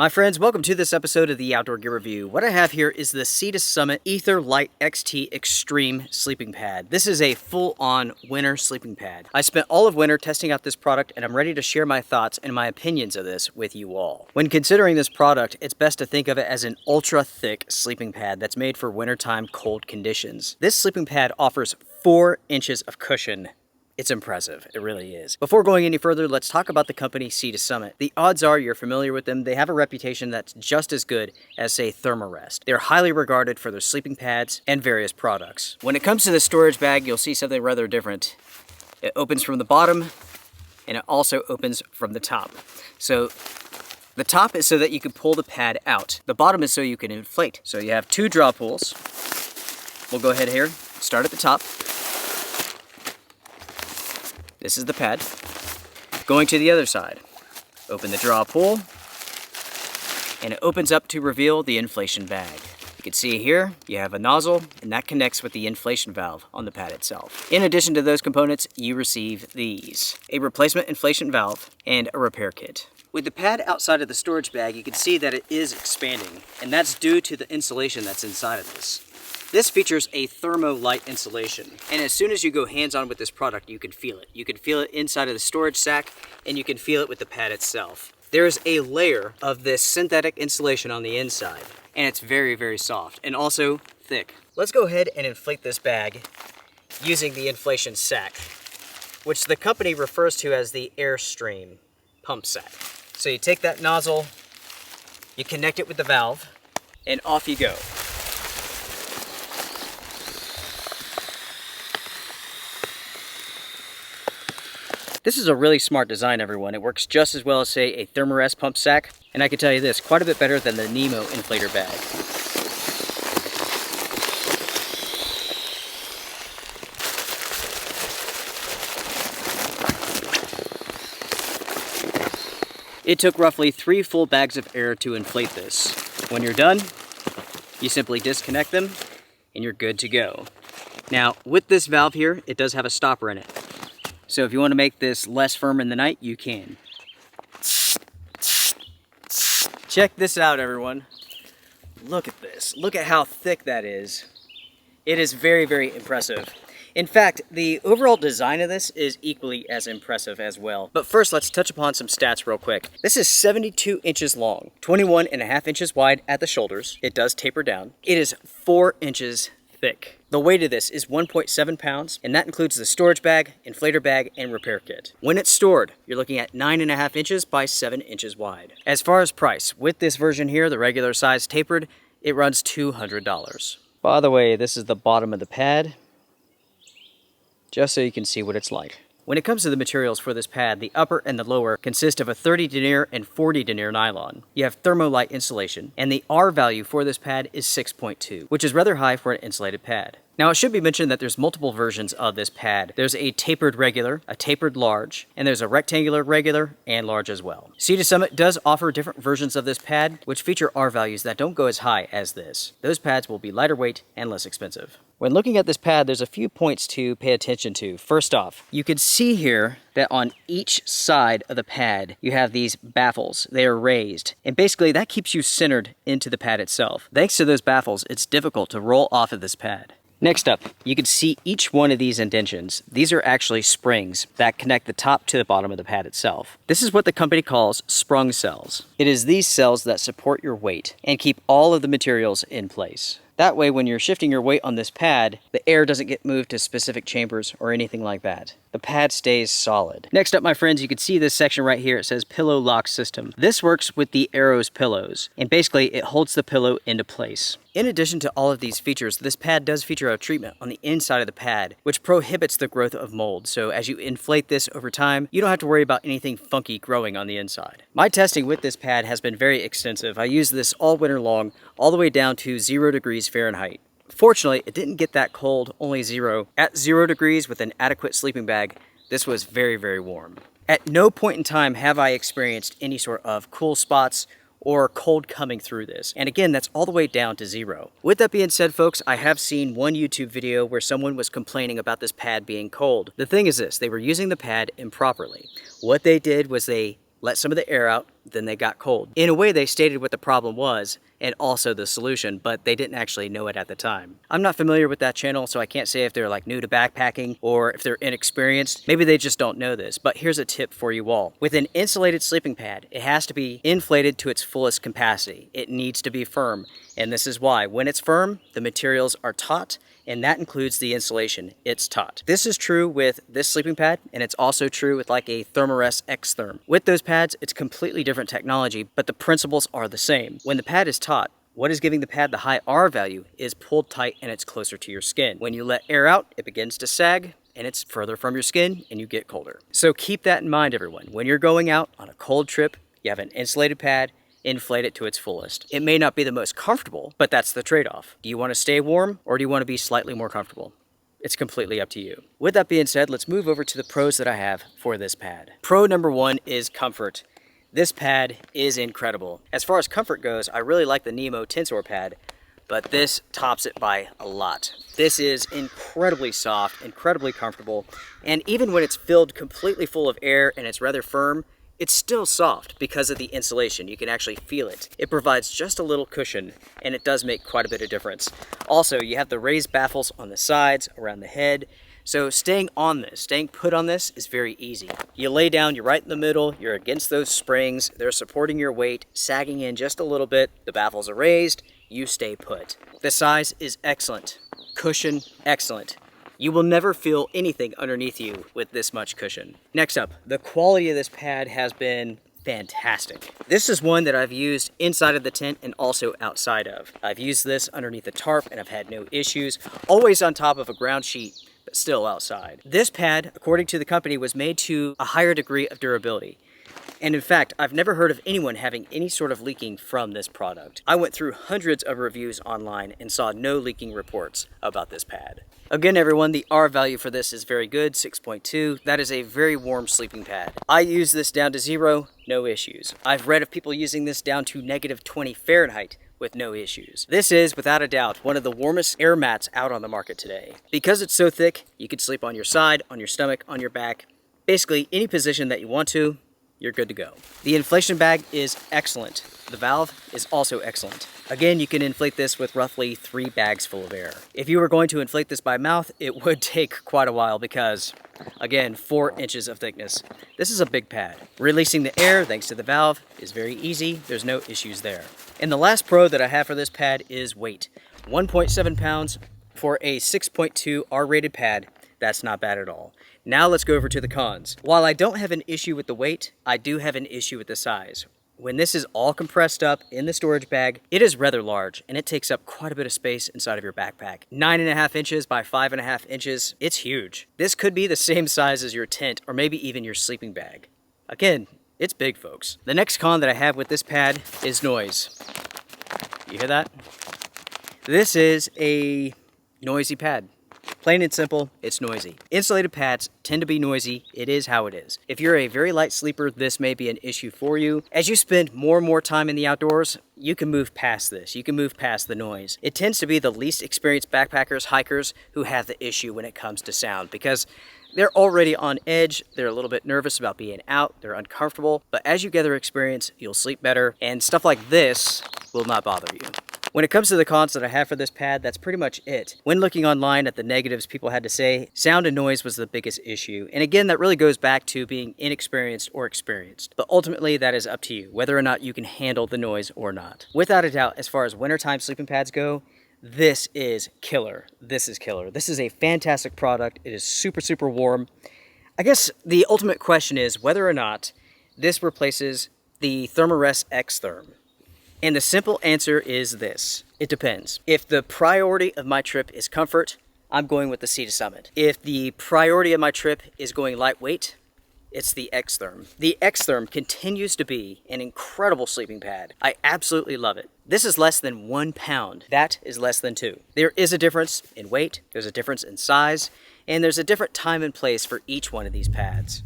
My friends, welcome to this episode of the Outdoor Gear Review. What I have here is the Sea to Summit Ether Light XT Extreme Sleeping Pad. This is a full-on winter sleeping pad. I spent all of winter testing out this product and I'm ready to share my thoughts and my opinions of this with you all. When considering this product, it's best to think of it as an ultra-thick sleeping pad that's made for wintertime cold conditions. This sleeping pad offers 4 inches of cushion. It's impressive, it really is. Before going any further, let's talk about the company Sea to Summit. The odds are you're familiar with them. They have a reputation that's just as good as, say, Thermarest. They're highly regarded for their sleeping pads and various products. When it comes to the storage bag, you'll see something rather different. It opens from the bottom, and it also opens from the top. So the top is so that you can pull the pad out. The bottom is so you can inflate. So you have 2 draw pulls. We'll go ahead here, start at the top. This is the pad. Going to the other side. Open the draw pull, and it opens up to reveal the inflation bag. You can see here, you have a nozzle, and that connects with the inflation valve on the pad itself. In addition to those components, you receive these: a replacement inflation valve and a repair kit. With the pad outside of the storage bag, you can see that it is expanding, and that's due to the insulation that's inside of this. This features a thermo-light insulation, and as soon as you go hands-on with this product, you can feel it. You can feel it inside of the storage sack, and you can feel it with the pad itself. There's a layer of this synthetic insulation on the inside, and it's very, very soft, and also thick. Let's go ahead and inflate this bag using the inflation sack, which the company refers to as the Airstream pump sack. So you take that nozzle, you connect it with the valve, and off you go. This is a really smart design, everyone. It works just as well as, say, a Thermarest pump sack, and I can tell you this, quite a bit better than the Nemo inflator bag. It took roughly 3 full bags of air to inflate this. When you're done, you simply disconnect them, and you're good to go. Now, with this valve here, it does have a stopper in it. So if you want to make this less firm in the night, you can. Check this out, everyone. Look at this. Look at how thick that is. It is very, very impressive. In fact, the overall design of this is equally as impressive as well. But first, let's touch upon some stats real quick. This is 72 inches long, 21.5 inches wide at the shoulders. It does taper down. It is 4 inches thick. The weight of this is 1.7 pounds, and that includes the storage bag, inflator bag, and repair kit. When it's stored, you're looking at 9.5 inches by 7 inches wide. As far as price, with this version here, the regular size tapered, it runs $200. By the way, this is the bottom of the pad, just so you can see what it's like. When it comes to the materials for this pad, the upper and the lower consist of a 30 denier and 40 denier nylon. You have thermolite insulation, and the R value for this pad is 6.2, which is rather high for an insulated pad. Now, it should be mentioned that there's multiple versions of this pad. There's a tapered regular, a tapered large, and there's a rectangular regular and large as well. Sea to Summit does offer different versions of this pad, which feature R values that don't go as high as this. Those pads will be lighter weight and less expensive. When looking at this pad, there's a few points to pay attention to. First off, you can see here that on each side of the pad, you have these baffles. They are raised, and basically that keeps you centered into the pad itself. Thanks to those baffles, it's difficult to roll off of this pad. Next up, you can see each one of these indentions. These are actually springs that connect the top to the bottom of the pad itself. This is what the company calls Sprung Cells. It is these cells that support your weight and keep all of the materials in place. That way, when you're shifting your weight on this pad, the air doesn't get moved to specific chambers or anything like that. The pad stays solid. Next up, my friends, you can see this section right here. It says Pillow Lock System. This works with the Arrows pillows, and basically it holds the pillow into place. In addition to all of these features, this pad does feature a treatment on the inside of the pad, which prohibits the growth of mold. So as you inflate this over time, you don't have to worry about anything funky growing on the inside. My testing with this pad has been very extensive. I used this all winter long, all the way down to 0 degrees Fahrenheit. Fortunately, it didn't get that cold, only 0. At 0 degrees with an adequate sleeping bag, this was very, very warm. At no point in time have I experienced any sort of cool spots or cold coming through this. And again, that's all the way down to 0. With that being said, folks, I have seen one YouTube video where someone was complaining about this pad being cold. The thing is this, they were using the pad improperly. What they did was they let some of the air out, then they got cold. In a way, they stated what the problem was and also the solution, but they didn't actually know it at the time. I'm not familiar with that channel, so I can't say if they're like new to backpacking or if they're inexperienced. Maybe they just don't know this, but here's a tip for you all. With an insulated sleeping pad, it has to be inflated to its fullest capacity. It needs to be firm, and this is why. When it's firm, the materials are taut, and that includes the insulation. It's taut. This is true with this sleeping pad, and it's also true with like a Thermarest X-Therm. With those pads, it's completely different technology, but the principles are the same. When the pad is taut, what is giving the pad the high R value is pulled tight and it's closer to your skin. When you let air out, it begins to sag and it's further from your skin and you get colder. So keep that in mind, everyone. When you're going out on a cold trip, you have an insulated pad, inflate it to its fullest. It may not be the most comfortable, but that's the trade-off. Do you want to stay warm or do you want to be slightly more comfortable? It's completely up to you. With that being said, let's move over to the pros that I have for this pad. Pro number one is comfort. This pad is incredible. As far as comfort goes, I really like the Nemo Tensor pad, but this tops it by a lot. This is incredibly soft, incredibly comfortable, and even when it's filled completely full of air and it's rather firm, it's still soft because of the insulation. You can actually feel it. It provides just a little cushion, and it does make quite a bit of difference. Also, you have the raised baffles on the sides, around the head, so staying put on this is very easy. You lay down, you're right in the middle, you're against those springs, they're supporting your weight, sagging in just a little bit, the baffles are raised, you stay put. The size is excellent. Cushion, excellent. You will never feel anything underneath you with this much cushion. Next up, the quality of this pad has been fantastic. This is one that I've used inside of the tent and also outside of. I've used this underneath the tarp and I've had no issues, always on top of a ground sheet, but still outside. This pad, according to the company, was made to a higher degree of durability. And in fact, I've never heard of anyone having any sort of leaking from this product. I went through hundreds of reviews online and saw no leaking reports about this pad. Again, everyone, the R value for this is very good, 6.2. That is a very warm sleeping pad. I use this down to 0, no issues. I've read of people using this down to -20 Fahrenheit with no issues. This is, without a doubt, one of the warmest air mats out on the market today. Because it's so thick, you can sleep on your side, on your stomach, on your back. Basically, any position that you want to, you're good to go. The inflation bag is excellent. The valve is also excellent. Again, you can inflate this with roughly 3 bags full of air. If you were going to inflate this by mouth, it would take quite a while because, again, 4 inches of thickness. This is a big pad. Releasing the air, thanks to the valve, is very easy. There's no issues there. And the last pro that I have for this pad is weight. 1.7 pounds for a 6.2 R-rated pad. That's not bad at all. Now let's go over to the cons. While I don't have an issue with the weight, I do have an issue with the size. When this is all compressed up in the storage bag, it is rather large and it takes up quite a bit of space inside of your backpack. 9.5 inches by 5.5 inches, it's huge. This could be the same size as your tent or maybe even your sleeping bag. Again, it's big, folks. The next con that I have with this pad is noise. You hear that? This is a noisy pad. Plain and simple, it's noisy. Insulated pads tend to be noisy. It is how it is. If you're a very light sleeper, this may be an issue for you. As you spend more and more time in the outdoors, you can move past this. You can move past the noise. It tends to be the least experienced backpackers, hikers, who have the issue when it comes to sound because they're already on edge. They're a little bit nervous about being out. They're uncomfortable. But as you gather experience, you'll sleep better, and stuff like this will not bother you. When it comes to the cons that I have for this pad, that's pretty much it. When looking online at the negatives people had to say, sound and noise was the biggest issue. And again, that really goes back to being inexperienced or experienced. But ultimately, that is up to you, whether or not you can handle the noise or not. Without a doubt, as far as wintertime sleeping pads go, this is killer. This is killer. This is a fantastic product. It is super, super warm. I guess the ultimate question is whether or not this replaces the Thermarest X-Therm. And the simple answer is this. It depends. If the priority of my trip is comfort, I'm going with the Sea to Summit. If the priority of my trip is going lightweight, it's the X-Therm. The X-Therm continues to be an incredible sleeping pad. I absolutely love it. This is less than 1 pound. That is less than 2. There is a difference in weight, there's a difference in size, and there's a different time and place for each one of these pads.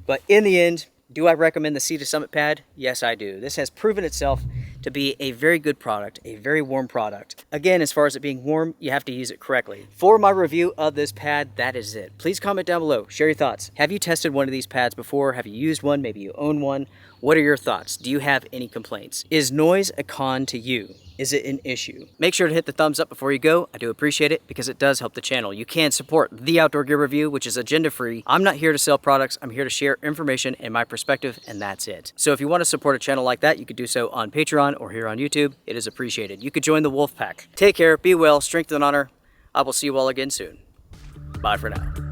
But in the end, do I recommend the Sea to Summit pad? Yes, I do. This has proven itself to be a very good product, a very warm product. Again, as far as it being warm, you have to use it correctly. For my review of this pad, that is it. Please comment down below, share your thoughts. Have you tested one of these pads before? Have you used one? Maybe you own one. What are your thoughts? Do you have any complaints? Is noise a con to you? Is it an issue? Make sure to hit the thumbs up before you go. I do appreciate it because it does help the channel. You can support The Outdoor Gear Review, which is agenda-free. I'm not here to sell products. I'm here to share information and my perspective, and that's it. So if you want to support a channel like that, you could do so on Patreon or here on YouTube. It is appreciated. You could join the Wolf Pack. Take care, be well, strength and honor. I will see you all again soon. Bye for now.